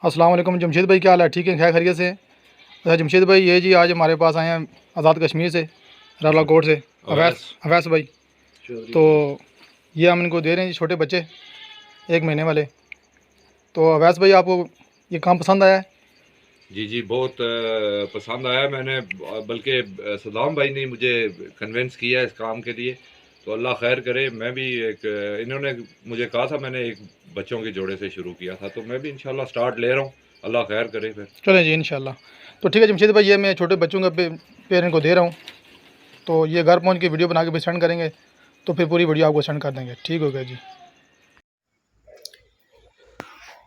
अस्सलाम वालेकुम जमशेद भाई, क्या हाल है? ठीक है, खैर खैरियत से? अच्छा जमशेद भाई, ये जी आज हमारे पास आए हैं आज़ाद कश्मीर से, राला कोट से, अवैस अवैस भाई। तो ये हम इनको दे रहे हैं जी, छोटे बच्चे 1 महीने वाले। तो अवैस भाई, आपको ये काम पसंद आया है? जी जी, बहुत पसंद आया। मैंने बल्कि सदाम भाई ने मुझे कन्विंस किया इस काम के लिए। तो अल्लाह खैर करे। मैं भी एक इन्होंने मुझे कहा था, मैंने एक बच्चों के जोड़े से शुरू किया था, तो मैं भी इंशाल्लाह स्टार्ट ले रहा हूँ। अल्लाह खैर करे फिर। चलें जी इंशाल्लाह। तो ठीक है जमशेद भाई, ये मैं छोटे बच्चों का पेरेंट को दे रहा हूँ। तो ये घर पहुँच के वीडियो बना के भी सेंड करेंगे, तो फिर पूरी वीडियो आपको सेंड कर देंगे। ठीक हो गया जी।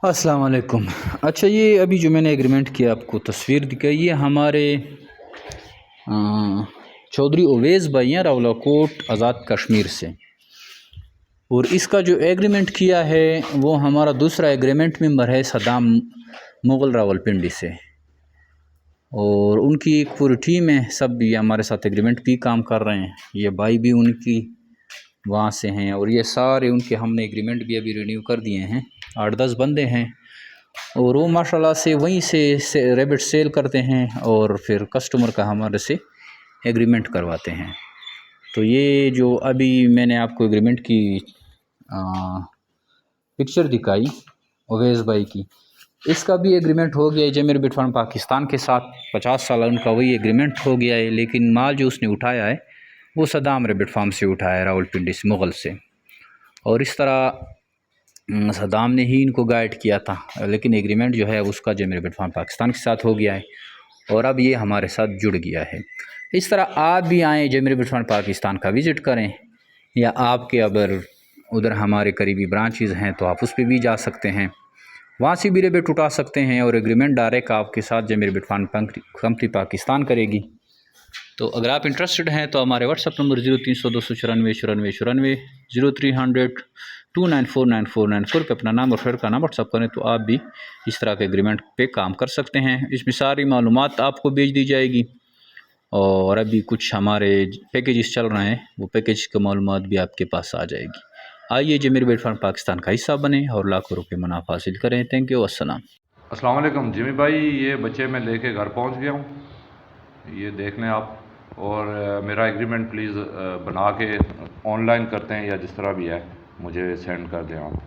अस्सलाम वालेकुम। अच्छा, ये अभी जो मैंने एग्रीमेंट किया आपको तस्वीर दिखाई, ये हमारे चौधरी उवैस भाई हैं, रावलाकोट आज़ाद कश्मीर से। और इसका जो एग्रीमेंट किया है वो हमारा दूसरा एग्रीमेंट मेंबर है सदाम मुग़ल रावलपिंडी से। और उनकी एक पूरी टीम है, सब भी हमारे साथ एग्रीमेंट भी काम कर रहे हैं। ये भाई भी उनकी वहाँ से हैं, और ये सारे उनके हमने एग्रीमेंट भी अभी रिन्यू कर दिए हैं। 8-10 बंदे हैं, और वो माशाल्लाह से वहीं से रैबिट सेल करते हैं और फिर कस्टमर का हमारे से एग्रीमेंट करवाते हैं। तो ये जो अभी मैंने आपको एग्रीमेंट की पिक्चर दिखाई उवैस भाई की, इसका भी एग्रीमेंट हो गया है जमीर बिट फंड पाकिस्तान के साथ। 50 साल उनका वही एग्रीमेंट हो गया है, लेकिन माल जो उसने उठाया है वो सदाम रेबिट फार्म से उठाया है, रावलपिंडी से, मुग़ल से। और इस तरह सदाम ने ही इनको गाइड किया था, लेकिन एग्रीमेंट जो है उसका जमीर बिट फार्म पाकिस्तान के साथ हो गया है, और अब ये हमारे साथ जुड़ गया है। इस तरह आप भी आएँ, जमीर बिट फंड पाकिस्तान का विज़िट करें, या आपके अगर उधर हमारे करीबी ब्रांचेज़ हैं तो आप उस पर भी जा सकते हैं, वहाँ से भी रेबिट उठा सकते हैं। और एग्रीमेंट डायरेक्ट आपके साथ जमीर बिट फंड कंपनी पाकिस्तान करेगी। तो अगर आप इंटरेस्टेड हैं तो हमारे व्हाट्सअप नंबर 0300 294 94 94 0300 294 9494 पे अपना नाम और फ्रेंड का नाम व्हाट्सअप करें, तो आप भी इस तरह के एग्रीमेंट पे काम कर सकते हैं। इसमें सारी मालूमात आपको भेज दी जाएगी, और अभी कुछ हमारे पैकेजेस चल रहे हैं, वो पैकेज की मालूमात भी आपके पास आ जाएगी। आइए जमीर बिट फंड पाकिस्तान का हिस्सा बने और लाखों रुपये मुनाफा हासिल करें। थैंक यू, अस्सलाम। अस्सलाम वालेकुम जिमी भाई, ये बच्चे मैं लेके घर पहुंच गया हूं, ये देख लें आप। और मेरा एग्रीमेंट प्लीज़ बना के ऑनलाइन करते हैं या जिस तरह भी है मुझे सेंड कर दें आप।